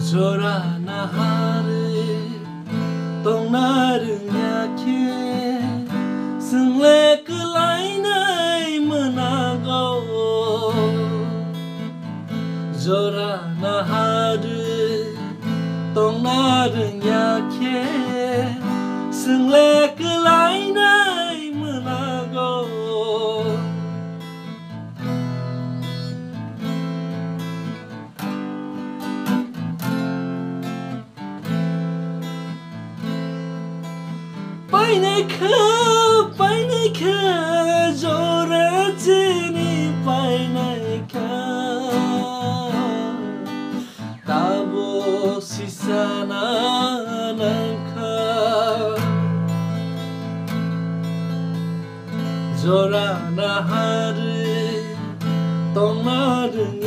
Zora na hare tong na rừng nhà kia sừng lê cứ lái nay mưa na go Zora na hare tong na rừng nhà kia sừng lê cứ lái nay mưa na go Painai ka Zora chini painai ka Tabo sisana nangka Zora na hare tong na rừng